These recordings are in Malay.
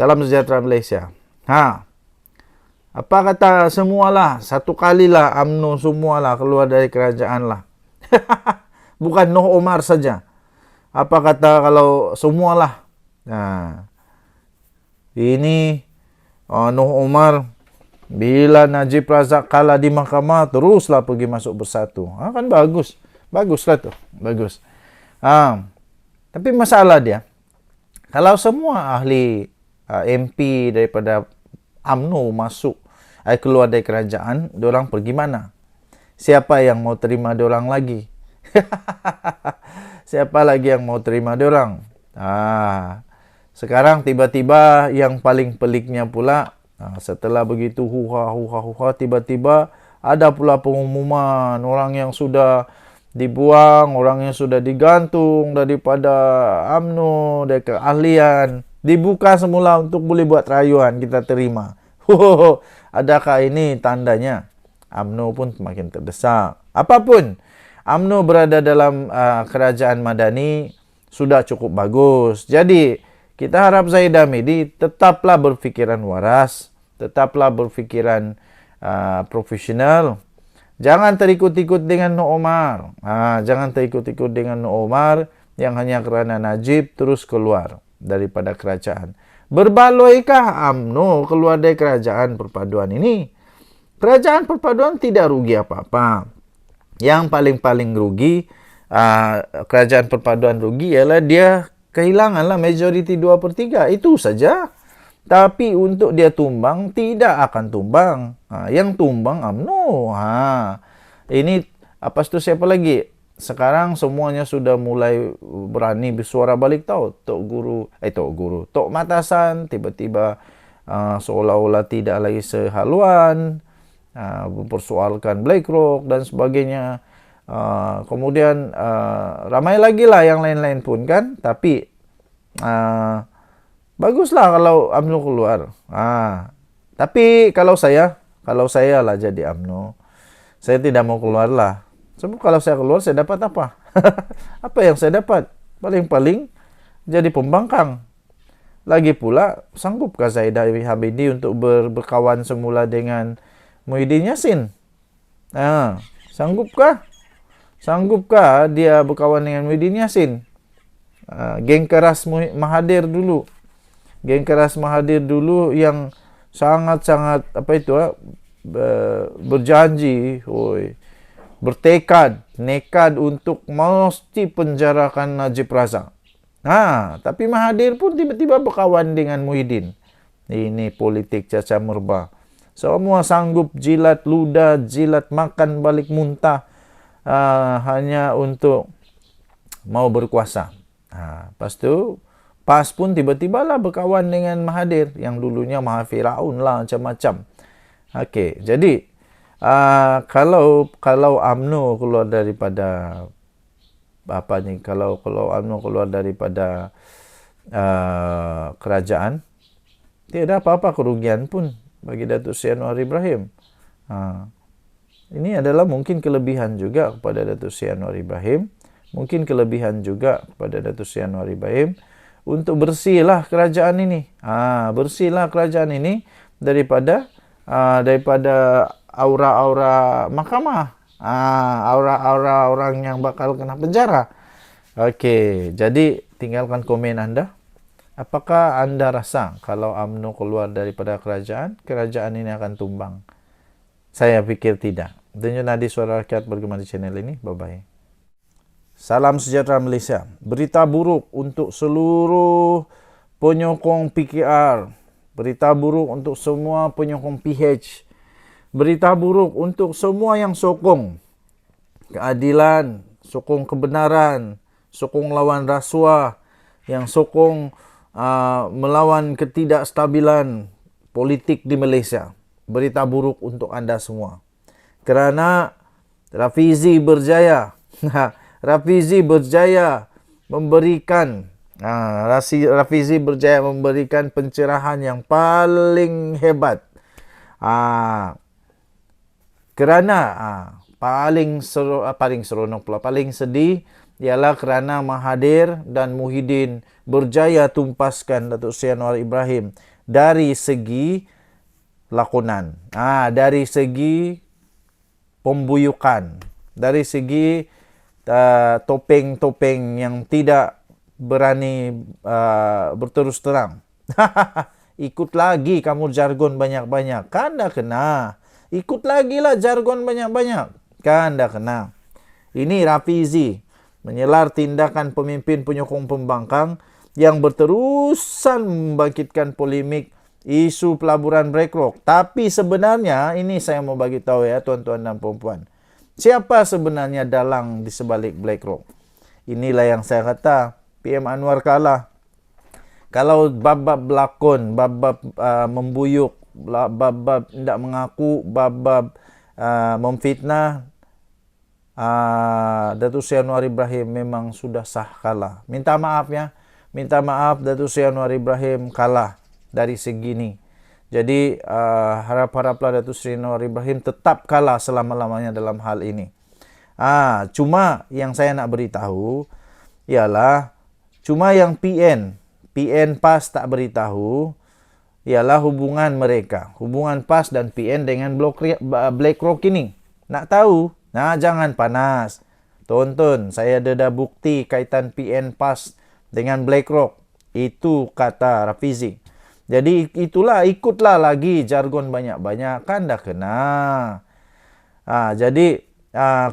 Salam sejahtera Malaysia. Apa kata semualah, satu kalilah UMNO semualah keluar dari kerajaan lah. Bukan Noh Omar saja. Apa kata kalau semualah. Ini Noh Omar bila Najib Razak kalah di mahkamah teruslah pergi masuk bersatu. Kan bagus. Baguslah tuh. Bagus. Tapi masalah dia, kalau semua ahli MP daripada UMNO masuk keluar dari kerajaan, diorang pergi mana? Siapa yang mau terima diorang lagi? Siapa lagi yang mau terima diorang? Sekarang tiba-tiba yang paling peliknya pula, setelah begitu huha, tiba-tiba ada pula pengumuman orang yang sudah dibuang, orang yang sudah digantung daripada UMNO, dari keahlian, dibuka semula untuk boleh buat rayuan, kita terima. Adakah ini tandanya UMNO pun semakin terdesak? Apapun, UMNO berada dalam kerajaan madani sudah cukup bagus. Jadi, kita harap Zahid Hamidi tetaplah berfikiran waras, tetaplah berfikiran profesional. Jangan terikut-ikut dengan Noh Omar. Jangan terikut-ikut dengan Noh Omar yang hanya kerana Najib terus keluar daripada kerajaan. Berbaloikah UMNO keluar dari kerajaan perpaduan ini? Kerajaan perpaduan tidak rugi apa-apa. Yang paling-paling rugi, kerajaan perpaduan rugi ialah dia kehilanganlah majoriti 2/3. Itu saja. Tapi untuk dia tumbang, tidak akan tumbang. Yang tumbang UMNO. Ini apa itu siapa lagi? Sekarang semuanya sudah mulai berani bersuara balik tahu. Tok Matasan tiba-tiba seolah-olah tidak lagi sehaluan, mempersoalkan BlackRock dan sebagainya. Kemudian ramai lagi lah yang lain-lain pun kan. Tapi baguslah kalau UMNO keluar. Tapi kalau saya lah jadi UMNO, saya tidak mau keluar lah. Sebab kalau saya keluar, saya dapat apa? Apa yang saya dapat? Paling-paling jadi pembangkang. Lagi pula, sanggupkah Zahid Hamidi untuk berkawan semula dengan Muhyiddin Yassin? Sanggupkah? Sanggupkah dia berkawan dengan Muhyiddin Yassin? Geng keras Mahathir dulu. Geng keras Mahathir dulu yang sangat-sangat berjanji, bertekad, nekad untuk mesti penjarakan Najib Razak. Tapi Mahathir pun tiba-tiba berkawan dengan Muhyiddin. Ini politik caca merba. Semua sanggup jilat ludah, jilat makan balik muntah, hanya untuk mau berkuasa. Lepas tu, PAS pun tiba-tiba lah berkawan dengan Mahathir, yang dulunya Maha Firaun lah, macam-macam. Jadi kalau UMNO keluar daripada kalau UMNO keluar daripada kerajaan, tidak apa-apa kerugian pun bagi Datuk Seri Anwar Ibrahim. Ini adalah mungkin kelebihan juga kepada Datuk Seri Anwar Ibrahim, mungkin kelebihan juga kepada Datuk Seri Anwar Ibrahim untuk bersihlah kerajaan ini. Bersihlah kerajaan ini daripada aura-aura mahkamah, aura-aura orang yang bakal kena penjara. Jadi tinggalkan komen anda. Apakah anda rasa kalau UMNO keluar daripada kerajaan ini akan tumbang? Saya pikir tidak. Denyut nadi suara rakyat bergema di channel ini. Bye-bye. Salam sejahtera Malaysia. Berita buruk untuk seluruh penyokong PKR. Berita buruk untuk semua penyokong PH. Berita buruk untuk semua yang sokong keadilan, sokong kebenaran, sokong lawan rasuah, yang sokong melawan ketidakstabilan politik di Malaysia. Berita buruk untuk anda semua. Kerana Rafizi berjaya. Rafizi berjaya memberikan pencerahan yang paling hebat. Kerana paling seronok pula, paling sedih ialah kerana Mahathir dan Muhyiddin berjaya tumpaskan Datuk Seri Anwar Ibrahim dari segi lakonan. Dari segi pembuyukan, dari segi topeng-topeng yang tidak berani berterus terang. Ikut lagi kamu jargon banyak-banyak, kan dah kena. Ikut lagi lah jargon banyak-banyak, kan dah kena. Ini Rafizi menyelar tindakan pemimpin penyokong pembangkang yang berterusan membangkitkan polemik isu pelaburan BlackRock. Tapi sebenarnya ini saya mau bagi tahu ya tuan-tuan dan puan-puan. Siapa sebenarnya dalang di sebalik BlackRock? Inilah yang saya kata, PM Anwar kalah. Kalau bab-bab berlakon, bab-bab membuyuk, bab-bab tidak mengaku, bab-bab memfitnah, Datuk Seri Anwar Ibrahim memang sudah sah kalah. Minta maaf ya. Minta maaf Datuk Seri Anwar Ibrahim kalah dari segi ini. Jadi harap-haraplah Datuk Seri Anwar Ibrahim tetap kalah selama-lamanya dalam hal ini. Cuma yang saya nak beritahu ialah cuma yang PN PAS tak beritahu ialah hubungan mereka, hubungan PAS dan PN dengan BlackRock ini. Nak tahu? Jangan panas. Tonton, saya ada bukti kaitan PN PAS dengan BlackRock. Itu kata Rafizi. Jadi itulah, ikutlah lagi jargon banyak-banyak, kan dah kena. Jadi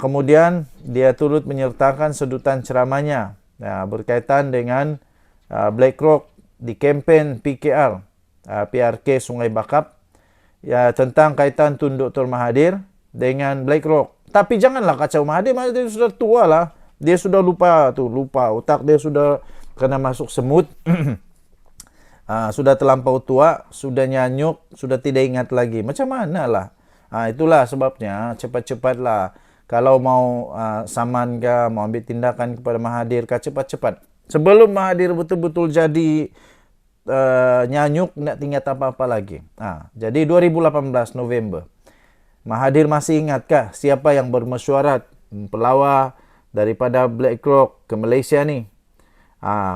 kemudian dia turut menyertakan sedutan ceramahnya berkaitan dengan BlackRock di kempen PKR, PRK Sungai Bakap, tentang kaitan Tun Dr. Mahathir dengan BlackRock. Tapi janganlah kacau Mahathir. Mahathir sudah tua lah. Dia sudah lupa. Otak dia sudah kena masuk semut. Sudah terlampau tua, sudah nyanyuk, sudah tidak ingat lagi. Macam mana lah? Itulah sebabnya cepat-cepatlah. Kalau mau saman ke, mau ambil tindakan kepada Mahathir ke, cepat-cepat. Sebelum Mahathir betul-betul jadi nyanyuk, tidak ingat apa-apa lagi. Jadi 2018 November. Mahathir masih ingatkah siapa yang bermesyuarat pelawar daripada BlackRock ke Malaysia ni?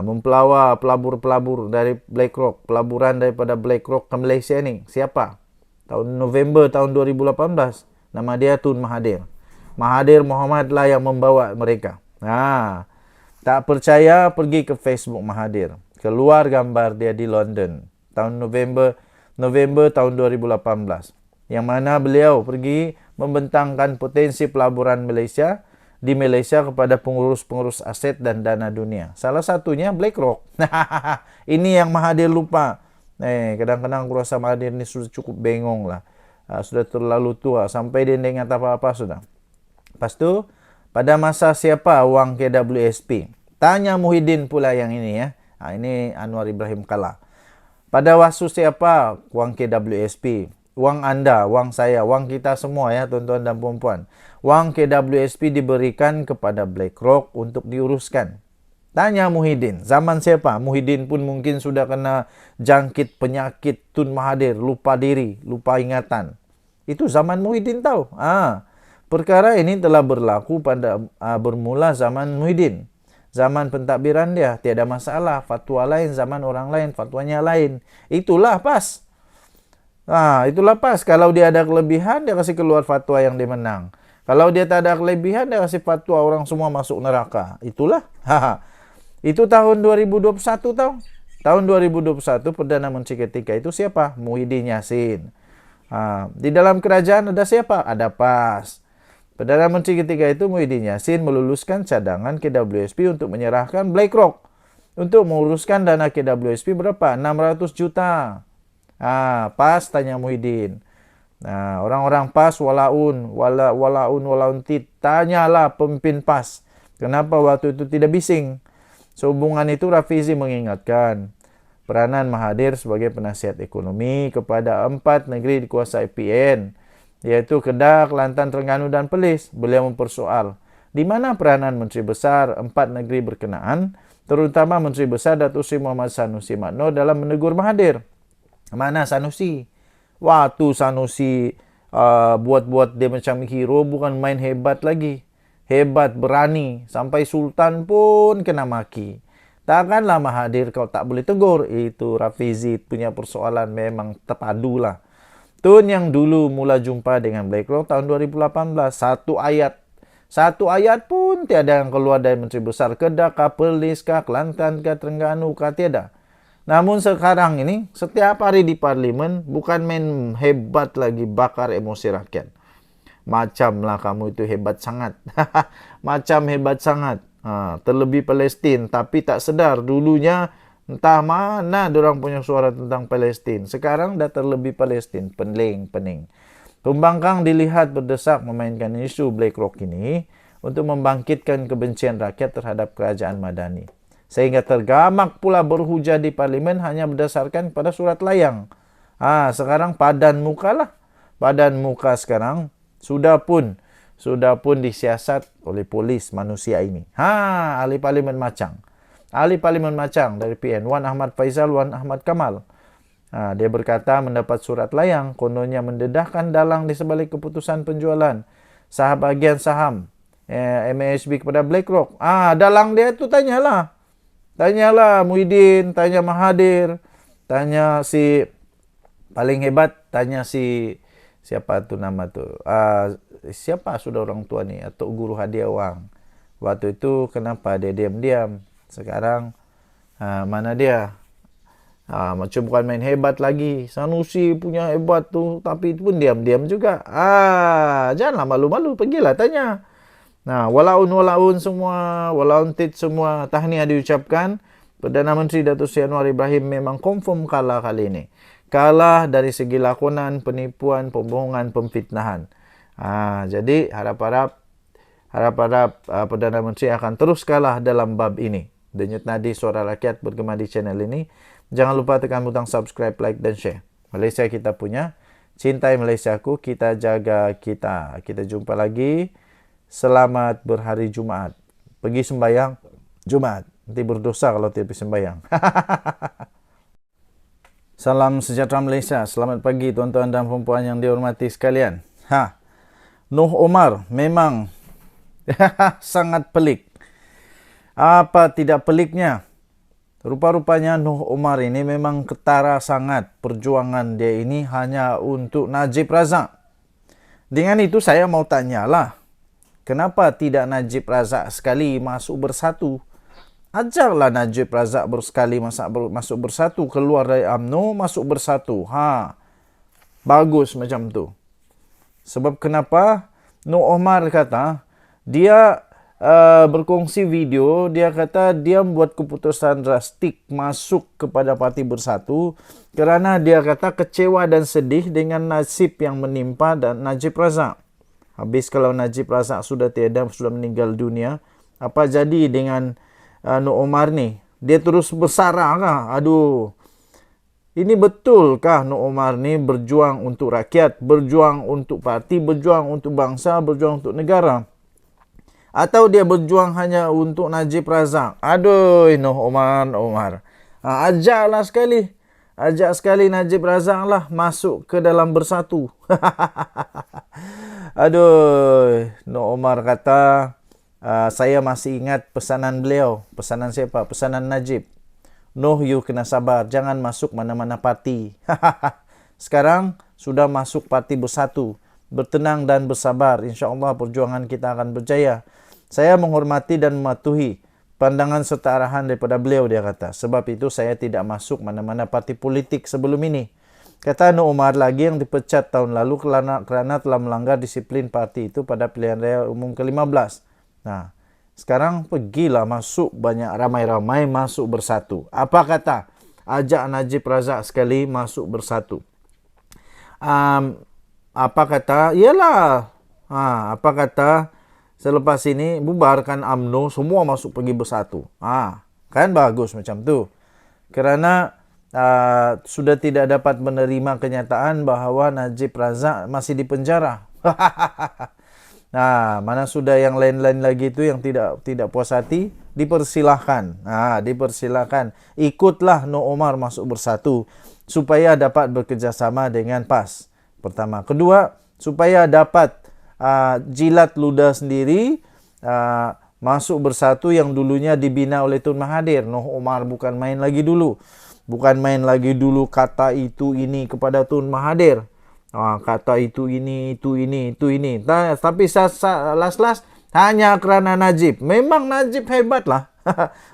Mempelawar pelabur-pelabur dari BlackRock, pelaburan daripada BlackRock ke Malaysia ni. Siapa? November tahun 2018. Nama dia Tun Mahathir. Mahathir Mohamad lah yang membawa mereka. Tak percaya, pergi ke Facebook Mahathir. Keluar gambar dia di London tahun November tahun 2018. Yang mana beliau pergi membentangkan potensi pelaburan Malaysia di Malaysia kepada pengurus-pengurus aset dan dana dunia. Salah satunya BlackRock. Ini yang Mahathir lupa. Kadang-kadang aku rasa Mahathir ini sudah cukup bengong lah. Sudah terlalu tua. Sampai dia ingat apa-apa sudah. Lepas tu, pada masa siapa wang KWSP? Tanya Muhyiddin pula yang ini ya. Ini Anwar Ibrahim kalah. Pada waktu siapa wang KWSP? Wang anda, wang saya, wang kita semua ya tuan-tuan dan puan-puan. Wang KWSP diberikan kepada BlackRock untuk diuruskan. Tanya Muhyiddin, zaman siapa? Muhyiddin pun mungkin sudah kena jangkit penyakit Tun Mahathir, lupa diri, lupa ingatan. Itu zaman Muhyiddin tahu. Perkara ini telah berlaku pada bermula zaman Muhyiddin. Zaman pentadbiran dia, tiada masalah. Fatwa lain, zaman orang lain, fatwanya lain. Itulah PAS. Itulah PAS. Kalau dia ada kelebihan, dia kasih keluar fatwa yang dia menang. Kalau dia tak ada kelebihan, dia kasih fatwa orang semua masuk neraka. Itulah. Itu tahun 2021 tahu. Tahun 2021 Perdana Menteri ketika itu siapa? Muhyiddin Yassin. Di dalam kerajaan ada siapa? Ada PAS. Perdana Menteri ketika itu Muhyiddin Yassin meluluskan cadangan KWSP untuk menyerahkan BlackRock. Untuk menguruskan dana KWSP berapa? 600 juta. PAS tanya Muhyiddin. Orang-orang PAS walaun tit. Tanyalah pemimpin PAS. Kenapa waktu itu tidak bising? Sehubungan itu Rafizi mengingatkan peranan Mahathir sebagai penasihat ekonomi kepada 4 negeri dikuasai PN, yaitu Kedah, Kelantan, Terengganu dan Perlis. Beliau mempersoal di mana peranan Menteri Besar 4 negeri berkenaan, terutama Menteri Besar Datuk Seri Muhammad Sanusi Makno dalam menegur Mahathir. Mana Sanusi? Waktu Sanusi buat-buat dia macam hero, bukan main hebat lagi. Hebat, berani. Sampai Sultan pun kena maki. Takkanlah Mahathir kau tak boleh tegur. Itu Rafizi punya persoalan memang terpadu lah. Tun yang dulu mula jumpa dengan BlackRock tahun 2018. Satu ayat pun tiada yang keluar dari Menteri Besar Kedah, Perlis, Kelantan, Terengganu, tiada. Namun sekarang ini, setiap hari di Parlimen, bukan main hebat lagi bakar emosi rakyat. Macamlah kamu itu hebat sangat. Macam hebat sangat. Terlebih Palestin, tapi tak sedar dulunya entah mana dorang punya suara tentang Palestin. Sekarang dah terlebih Palestin, pening. Pembangkang dilihat berdesak memainkan isu BlackRock ini untuk membangkitkan kebencian rakyat terhadap kerajaan Madani. Sehingga tergamak pula berhujah di Parlimen hanya berdasarkan pada surat layang. Sekarang padan muka lah. Padan muka sekarang sudah pun disiasat oleh polis manusia ini. Ahli Parlimen Macang. Ahli Parlimen Macang dari PN, Wan Ahmad Faizal, Wan Ahmad Kamal. Dia berkata mendapat surat layang, kononnya mendedahkan dalang di sebalik keputusan penjualan bagian saham MASB kepada BlackRock. Dalang dia itu tanyalah Muhyiddin, tanya Mahathir, tanya si paling hebat, tanya si siapa tu nama tu? Siapa sudah orang tua ni? Atau guru hadiah wang. Waktu itu kenapa dia diam-diam? Sekarang mana dia? Macam bukan main hebat lagi. Sanusi punya hebat tu, tapi itu pun diam-diam juga. Janganlah malu-malu, pergilah tanya. Walaun semua, walaun tit semua tahniah diucapkan. Perdana Menteri Datuk Seri Anwar Ibrahim memang confirm kalah kali ini. Kalah dari segi lakonan, penipuan, pembohongan, pemfitnahan. Jadi harap-harap Perdana Menteri akan terus kalah dalam bab ini. Denyut nadi suara rakyat bergema di channel ini. Jangan lupa tekan butang subscribe, like dan share. Malaysia kita punya. Cintai Malaysiaku, kita jaga kita. Kita jumpa lagi. Selamat berhari Jumaat. Pergi sembahyang Jumaat. Nanti berdosa kalau tidak pergi sembahyang. Salam sejahtera Malaysia. Selamat pagi tuan-tuan dan puan-puan yang dihormati sekalian. Noh Omar memang sangat pelik. Apa tidak peliknya? Rupa-rupanya Noh Omar ini memang ketara sangat. Perjuangan dia ini hanya untuk Najib Razak. Dengan itu saya mau tanyalah, kenapa tidak Najib Razak sekali masuk bersatu? Ajarlah Najib Razak bersekali masuk bersatu, keluar dari UMNO, masuk bersatu. Bagus macam tu. Sebab kenapa? Noh Omar kata, dia berkongsi video, dia kata dia membuat keputusan drastik masuk kepada Parti Bersatu kerana dia kata kecewa dan sedih dengan nasib yang menimpa dan Najib Razak. Habis kalau Najib Razak sudah tiada, sudah meninggal dunia, apa jadi dengan Noh Omar ni? Dia terus bersara kah? Ini betulkah Noh Omar ni berjuang untuk rakyat, berjuang untuk parti, berjuang untuk bangsa, berjuang untuk negara? Atau dia berjuang hanya untuk Najib Razak? Noh Omar. Ajaklah sekali. Ajak sekali Najib Razak lah masuk ke dalam bersatu. Noh Omar kata, saya masih ingat pesanan beliau. Pesanan siapa? Pesanan Najib. Noh, you kena sabar. Jangan masuk mana-mana parti. Sekarang sudah masuk Parti Bersatu. Bertenang dan bersabar. InsyaAllah perjuangan kita akan berjaya. Saya menghormati dan mematuhi pandangan serta arahan daripada beliau, dia kata. Sebab itu saya tidak masuk mana-mana parti politik sebelum ini. Kata Noh Omar lagi yang dipecat tahun lalu kerana telah melanggar disiplin parti itu pada pilihan raya umum ke-15. Sekarang pergilah masuk banyak ramai-ramai masuk bersatu. Apa kata? Ajak Najib Razak sekali masuk bersatu. Apa kata? Iyalah. Apa kata? Selepas ini bubarkan UMNO, semua masuk pergi bersatu. Kan bagus macam tu. Kerana sudah tidak dapat menerima kenyataan bahawa Najib Razak masih di penjara. Mana sudah yang lain-lain lagi tu yang tidak puas hati, dipersilahkan. Dipersilahkan. Ikutlah Noh Omar masuk bersatu supaya dapat bekerjasama dengan PAS. Pertama. Kedua, supaya dapat jilat ludah sendiri, masuk bersatu yang dulunya dibina oleh Tun Mahathir. Noh Omar bukan main lagi dulu. Bukan main lagi dulu kata itu ini kepada Tun Mahathir. Kata itu ini. Tapi last hanya kerana Najib. Memang Najib hebat lah.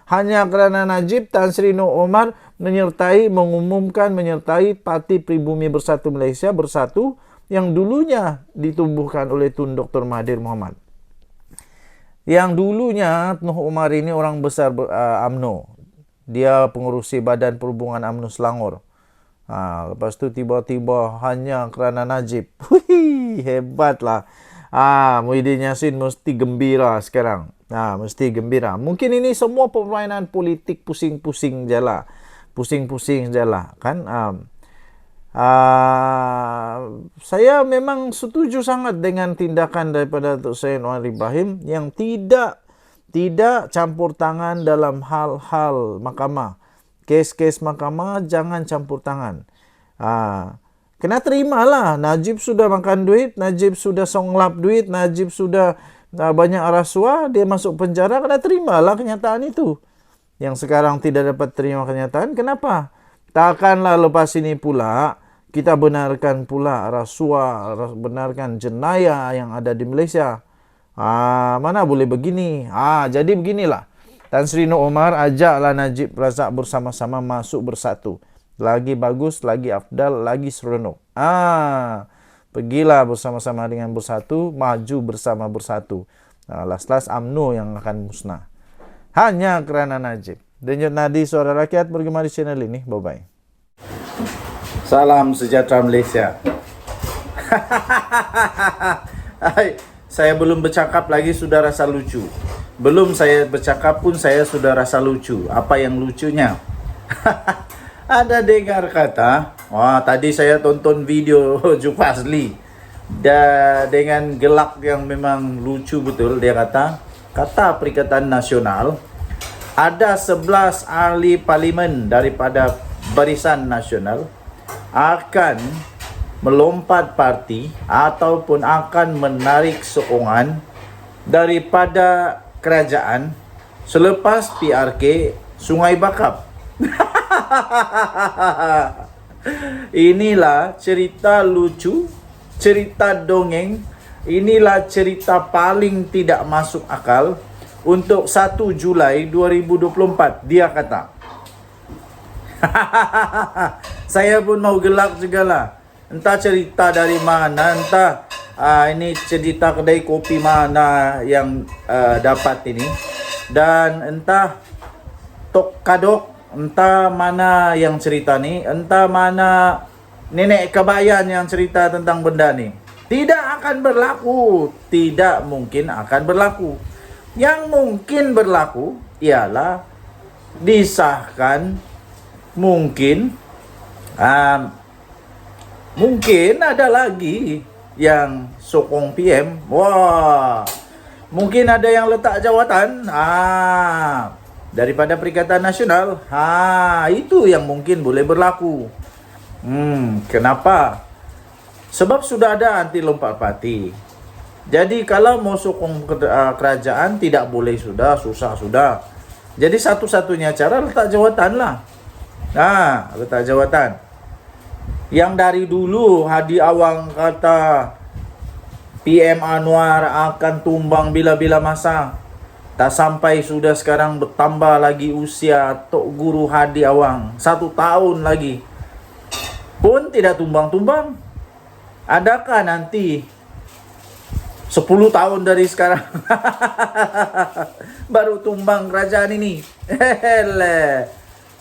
Hanya kerana Najib, Tan Sri Noh Omar mengumumkan menyertai Parti Pribumi Bersatu Malaysia Bersatu yang dulunya ditumbuhkan oleh Tun Dr. Mahathir Mohamad. Yang dulunya Noh Omar ini orang besar UMNO. Dia pengurusi Badan Perhubungan UMNO Selangor. Lepas tu tiba-tiba hanya kerana Najib. Hebatlah. Muhyiddin Yassin mesti gembira sekarang. Mesti gembira. Mungkin ini semua permainan politik pusing-pusing je lah. Kan? Saya memang setuju sangat dengan tindakan daripada Datuk Seri Anwar Ibrahim yang tidak campur tangan dalam hal-hal mahkamah. Kes-kes mahkamah jangan campur tangan. Kena terimalah. Najib sudah makan duit, Najib sudah songlap duit, Najib sudah banyak rasuah, dia masuk penjara, kena terimalah kenyataan itu. Yang sekarang tidak dapat terima kenyataan, kenapa? Takkanlah lepas ini pula kita benarkan pula rasuah, benarkan jenayah yang ada di Malaysia. Mana boleh begini. Jadi beginilah. Tan Sri Noh Omar ajaklah Najib Razak bersama-sama masuk bersatu. Lagi bagus, lagi afdal, lagi seronok. Pergilah bersama-sama dengan bersatu, maju bersama bersatu. Last UMNO yang akan musnah. Hanya kerana Najib. Denyut nadi suara rakyat bergema di channel ini. Bye-bye. Salam sejahtera Malaysia. Saya belum bercakap lagi sudah rasa lucu. Belum saya bercakap pun saya sudah rasa lucu. Apa yang lucunya? Ada dengar kata, tadi saya tonton video Jufazli. Dengan gelak yang memang lucu betul. Dia kata Perikatan Nasional, ada 11 ahli parlimen daripada Barisan Nasional akan melompat parti ataupun akan menarik sokongan daripada kerajaan selepas PRK Sungai Bakap. Inilah cerita lucu, cerita dongeng, inilah cerita paling tidak masuk akal untuk 1 Julai 2024, dia kata. Saya pun mau gelak juga lah. Entah cerita dari mana, entah ini cerita kedai kopi mana yang dapat ini. Dan entah Tok Kadok, entah mana yang cerita ni, entah mana nenek Kabayan yang cerita tentang benda ni. Tidak akan berlaku, tidak mungkin akan berlaku. Yang mungkin berlaku ialah disahkan mungkin ada lagi yang sokong PM. Mungkin ada yang letak jawatan daripada Perikatan Nasional. Itu yang mungkin boleh berlaku. Kenapa? Sebab sudah ada anti lompat parti. Jadi kalau mau sokong kerajaan tidak boleh susah sudah. Jadi satu-satunya cara letak jawatan lah. Letak jawatan. Yang dari dulu Hadi Awang kata PM Anwar akan tumbang bila-bila masa. Tak sampai sudah sekarang bertambah lagi usia Tok Guru Hadi Awang. 1 tahun lagi. Pun tidak tumbang-tumbang. Adakah nanti 10 tahun dari sekarang baru tumbang kerajaan ini?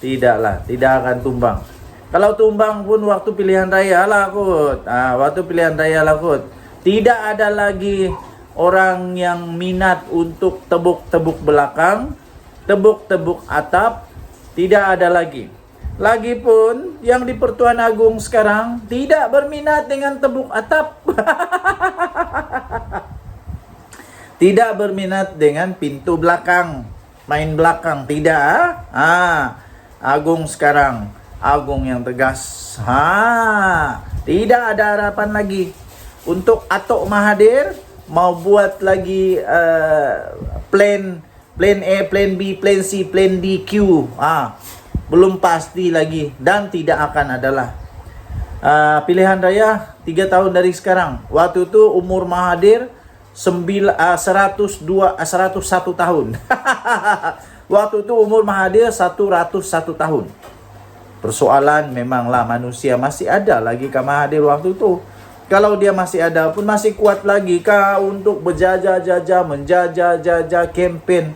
Tidaklah, tidak akan tumbang. Kalau tumbang pun waktu pilihan raya lah kot. Waktu pilihan raya lah kot. Tidak ada lagi orang yang minat untuk tebuk-tebuk belakang, tebuk-tebuk atap. Tidak ada lagi. Lagipun yang di Pertuan Agong sekarang tidak berminat dengan tebuk atap. Tidak berminat dengan pintu belakang, main belakang, tidak. Agong sekarang, Agong yang tegas. Tidak ada harapan lagi untuk Atok Mahathir mau buat lagi plan A, plan B, plan C, plan D, Q. Belum pasti lagi dan tidak akan adalah. Pilihan raya 3 tahun dari sekarang. Waktu itu umur Mahathir 101 tahun. Waktu itu umur Mahathir 101 tahun. Persoalan memanglah manusia masih ada lagi kah Mahathir waktu itu? Kalau dia masih ada pun masih kuat lagi kah untuk berjajah-jajah, menjajah-jajah campaign?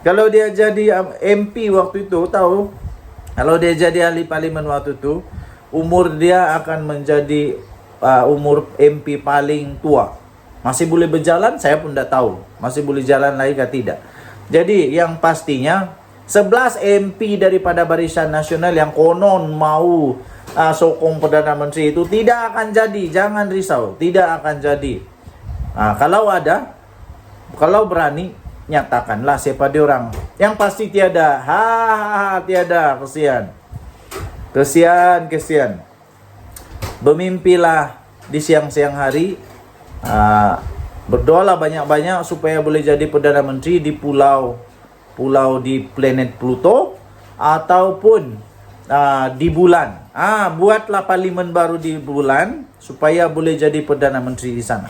Kalau dia jadi MP waktu itu, tahu? Kalau dia jadi ahli parlimen waktu itu, umur dia akan menjadi umur MP paling tua. Masih boleh berjalan? Saya pun tidak tahu. Masih boleh jalan lagi kah tidak? Jadi yang pastinya 11 MP daripada Barisan Nasional yang konon mau sokong Perdana Menteri itu tidak akan jadi. Jangan risau, tidak akan jadi. Kalau ada, kalau berani, nyatakanlah siapa dia orang. Yang pasti tiada. Tiada. Kesian. Bermimpilah di siang-siang hari. Berdoalah banyak-banyak supaya boleh jadi Perdana Menteri di pulau di planet Pluto ataupun di bulan. Buatlah parlimen baru di bulan supaya boleh jadi Perdana Menteri di sana.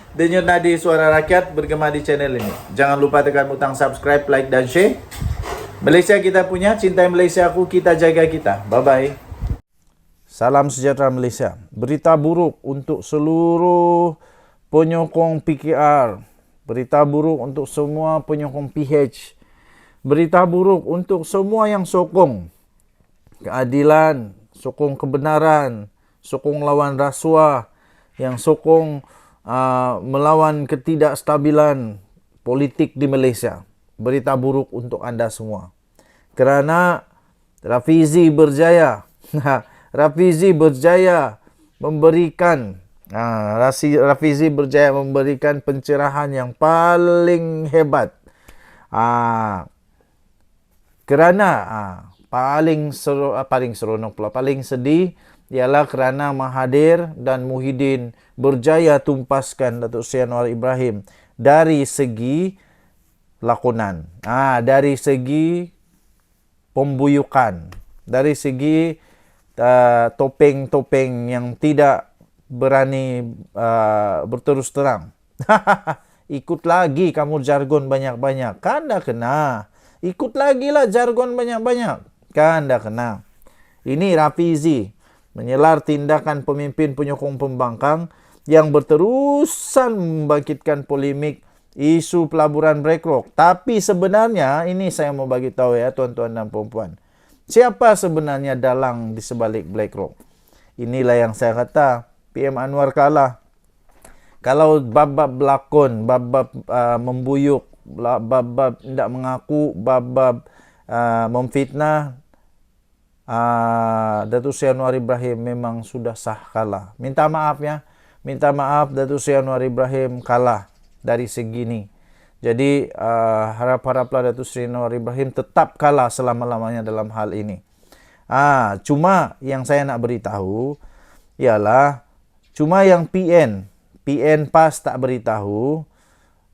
Denyut nadi suara rakyat bergema di channel ini. Jangan lupa tekan butang subscribe, like dan share. Malaysia kita punya, cintai Malaysia aku, kita jaga kita. Bye bye. Salam sejahtera Malaysia. Berita buruk untuk seluruh penyokong PKR. Berita buruk untuk semua penyokong PH. Berita buruk untuk semua yang sokong keadilan, sokong kebenaran, sokong lawan rasuah, yang sokong melawan ketidakstabilan politik di Malaysia. Berita buruk untuk anda semua. Kerana Rafizi berjaya. Rafizi berjaya memberikan pencerahan yang paling hebat. Kerana paling seronok pula, paling sedih ialah kerana Mahathir dan Muhyiddin berjaya tumpaskan Datuk Seri Anwar Ibrahim dari segi lakonan, dari segi pembuyukan, dari segi topeng-topeng yang tidak berani berterus terang. Ikut lagi kamu jargon banyak-banyak, kan dah kena. Ikut lagi lah jargon banyak-banyak, kan dah kena. Ini Rafizi menyelar tindakan pemimpin penyokong pembangkang yang berterusan membangkitkan polemik isu pelaburan Black Rock. Tapi sebenarnya ini saya mau bagi tahu ya tuan-tuan dan puan-puan. Siapa sebenarnya dalang di sebalik Black Rock? Inilah yang saya kata, PM Anwar kalah. Kalau bab-bab berlakon, bab-bab membuyuk, bab-bab tidak mengaku, bab-bab memfitnah, Datuk Seri Anwar Ibrahim memang sudah sah kalah. Minta maaf ya. Minta maaf Datuk Seri Anwar Ibrahim kalah dari segi ini. Jadi harap-haraplah Datuk Seri Anwar Ibrahim tetap kalah selama-lamanya dalam hal ini. Cuma yang saya nak beritahu ialah cuma yang PN PAS tak beritahu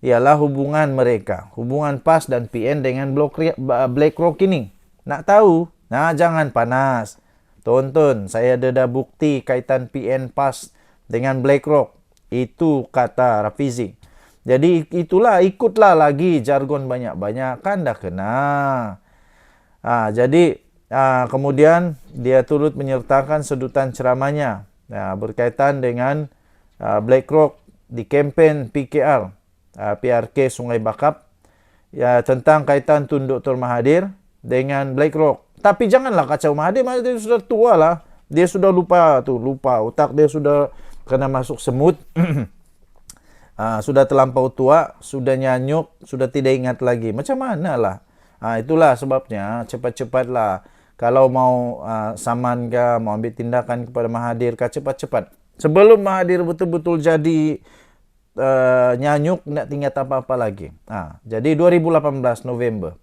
ialah hubungan mereka, hubungan PAS dan PN dengan Black Rock ini. Nak tahu? Jangan panas. Tonton, saya ada bukti kaitan PN PAS dengan Black Rock. Itu kata Rafizi. Jadi itulah, ikutlah lagi jargon banyak-banyak, kan dah kena. Jadi kemudian dia turut menyertakan sedutan ceramahnya berkaitan dengan Black Rock di kempen PKR, PRK Sungai Bakap, tentang kaitan Tun Dr. Mahathir dengan Black Rock. Tapi janganlah kacau Mahathir. Mahathir sudah tua lah. Dia sudah lupa. Otak dia sudah kena masuk semut. Sudah terlampau tua, sudah nyanyuk, sudah tidak ingat lagi. Macam mana lah? Itulah sebabnya cepat-cepatlah. Kalau mau saman ke, mau ambil tindakan kepada Mahathir ke, cepat-cepat. Sebelum Mahathir betul-betul jadi nyanyuk, tidak ingat apa-apa lagi. Jadi 2018 November.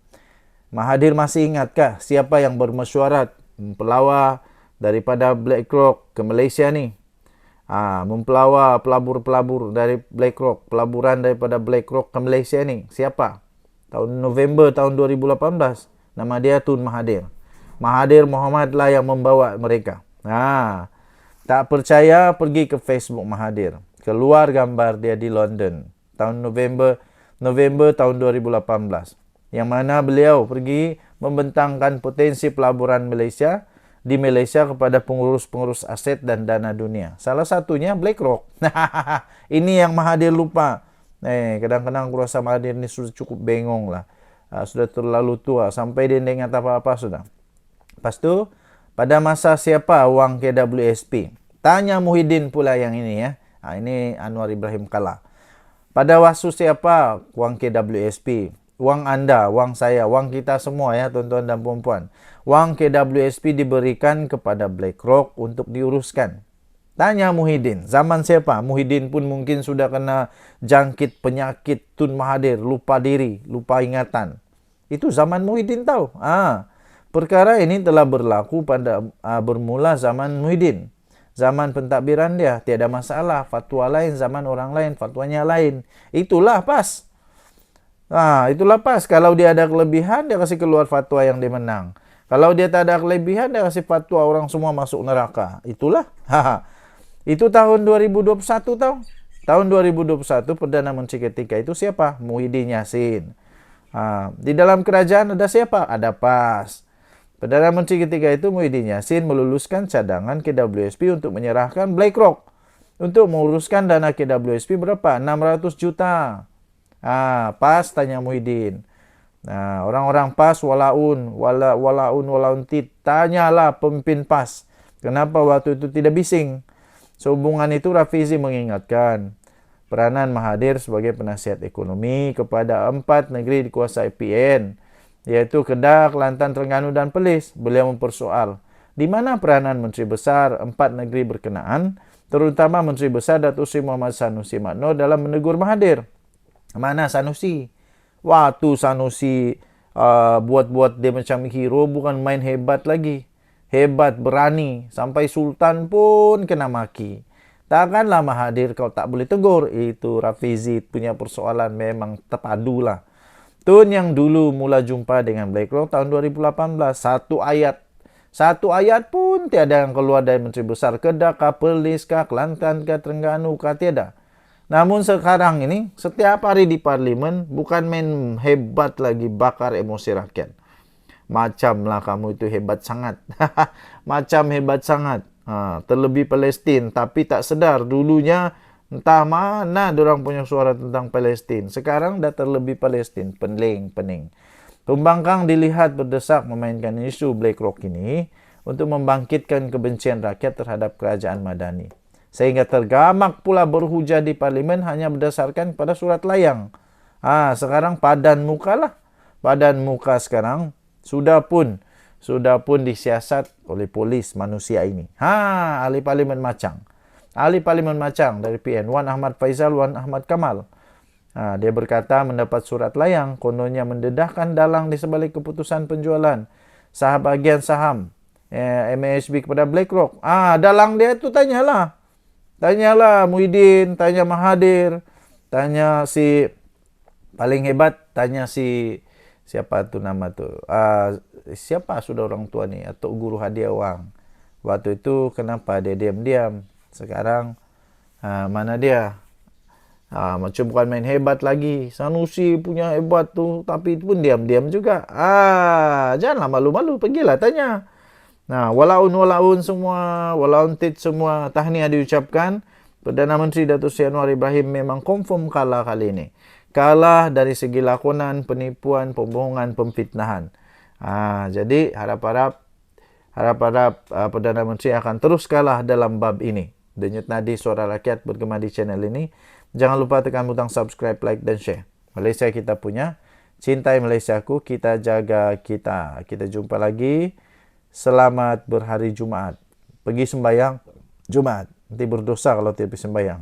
Mahathir masih ingatkah siapa yang bermesyuarat pelawar daripada Black Rock ke Malaysia ni? mempelawa pelabur-pelabur dari BlackRock, pelaburan daripada BlackRock ke Malaysia ni. Siapa? November tahun 2018. Nama dia Tun Mahathir. Mahathir Mohamad lah yang membawa mereka. Tak percaya, pergi ke Facebook Mahathir. Keluar gambar dia di London tahun November tahun 2018. Yang mana beliau pergi membentangkan potensi pelaburan Malaysia di Malaysia kepada pengurus-pengurus aset dan dana dunia. Salah satunya BlackRock. Ini yang Mahathir lupa. Kadang-kadang aku rasa Mahathir ni sudah cukup bengong lah. Sudah terlalu tua. Sampai dia ingat apa-apa sudah. Lepas tu, pada masa siapa wang KWSP? Tanya Muhyiddin pula yang ini ya. Ini Anwar Ibrahim kalah. Pada waktu siapa wang KWSP? Wang anda, wang saya, wang kita semua ya tuan-tuan dan puan-puan. Wang KWSP diberikan kepada BlackRock untuk diuruskan. Tanya Muhyiddin, zaman siapa? Muhyiddin pun mungkin sudah kena jangkit penyakit Tun Mahathir, lupa diri, lupa ingatan. Itu zaman Muhyiddin tahu. Perkara ini telah berlaku pada bermula zaman Muhyiddin. Zaman pentadbiran dia, tiada masalah. Fatwa lain, zaman orang lain, fatwanya lain. Itulah pas. Itulah pas. Kalau dia ada kelebihan, dia kasih keluar fatwa yang dia menang. Kalau dia tak ada kelebihan, dia kasih fatwa orang semua masuk neraka. Itulah. Itu tahun 2021 tahu. Tahun 2021 Perdana Menteri ketika itu siapa? Muhyiddin Yassin. Di dalam kerajaan ada siapa? Ada PAS. Perdana Menteri ketika itu Muhyiddin Yassin meluluskan cadangan KWSP untuk menyerahkan BlackRock. Untuk menguruskan dana KWSP berapa? 600 juta. PAS tanya Muhyiddin. Orang-orang PAS walaun tanyalah pemimpin PAS. Kenapa waktu itu tidak bising? Sehubungan itu Rafizi mengingatkan peranan Mahathir sebagai penasihat ekonomi kepada 4 negeri dikuasai PN, yaitu Kedah, Kelantan, Terengganu dan Perlis. Beliau mempersoal di mana peranan Menteri Besar 4 negeri berkenaan, terutama Menteri Besar Datuk Seri Muhammad Sanusi Makno dalam menegur Mahathir. Mana Sanusi? Waktu Sanusi buat-buat dia macam hero, bukan main hebat lagi. Hebat, berani. Sampai Sultan pun kena maki. Takkanlah Mahathir kau tak boleh tegur. Itu Rafizi punya persoalan memang terpadulah. Tun yang dulu mula jumpa dengan BlackRock tahun 2018. Satu ayat pun tiada yang keluar dari Menteri Besar Kedah, Perlis, Kelantan, Terengganu, tiada. Namun sekarang ini, setiap hari di parlimen, bukan main hebat lagi bakar emosi rakyat. Macamlah kamu itu hebat sangat. Macam hebat sangat. Terlebih Palestin. Tapi tak sedar dulunya entah mana diorang punya suara tentang Palestin. Sekarang dah terlebih Palestin. Pening. Pembangkang dilihat berdesak memainkan isu BlackRock ini untuk membangkitkan kebencian rakyat terhadap kerajaan Madani. Sehingga tergamak pula berhujah di parlimen hanya berdasarkan pada surat layang. Sekarang padan muka lah. Padan muka sekarang sudah pun disiasat oleh polis manusia ini. Ahli parlimen macang. Ahli parlimen macang dari PN, Wan Ahmad Faizal, Wan Ahmad Kamal. Dia berkata mendapat surat layang, kononnya mendedahkan dalang di sebalik keputusan penjualan bagian saham MAHB kepada BlackRock. Dalang dia itu tanyalah Muhyiddin, tanya Mahathir, tanya si paling hebat, tanya si siapa tu nama tu? Siapa sudah orang tua ni atau guru hadiah wang. Waktu itu kenapa dia diam-diam? Sekarang mana dia? Macam bukan main hebat lagi. Sanusi punya hebat tu, tapi itu pun diam-diam juga. Janganlah malu-malu, pergilah tanya. Walaun semua, walaun tit semua, tahniah diucapkan. Perdana Menteri Datuk Seri Anwar Ibrahim memang confirm kalah kali ini. Kalah dari segi lakonan, penipuan, pembohongan, pemfitnahan. Jadi harap-harap Perdana Menteri akan terus kalah dalam bab ini. Denyut nadi suara rakyat bergema di channel ini. Jangan lupa tekan butang subscribe, like dan share. Malaysia kita punya. Cintai Malaysiaku, kita jaga kita. Kita jumpa lagi. Selamat berhari Jumaat. Pergi sembahyang Jumaat. Nanti berdosa kalau tidak pergi sembahyang.